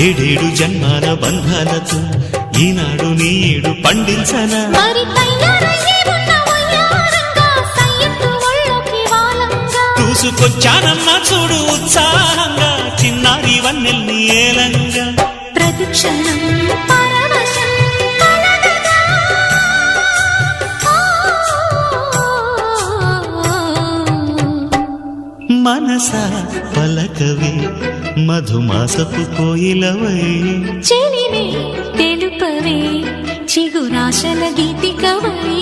ఏడేడు జన్మాల బంధాలతో ఈనాడు నీడు పండించనా మరి తయారయ్యే ఉన్న వయ్యారంగా సయ్యత్తు ఒళ్ళోకి వాలంగా చూసుకొచ్చానమ్మా చూడు ఉత్సాహంగా చిన్నారి వన్నెల్ని ఏలంగా ప్రతిక్షణం పరవశం కలగగా మనసా పలకవే మధుమాసపు కోయిలవై చెలివే తెలుపవే చిగురాశల గీతికవై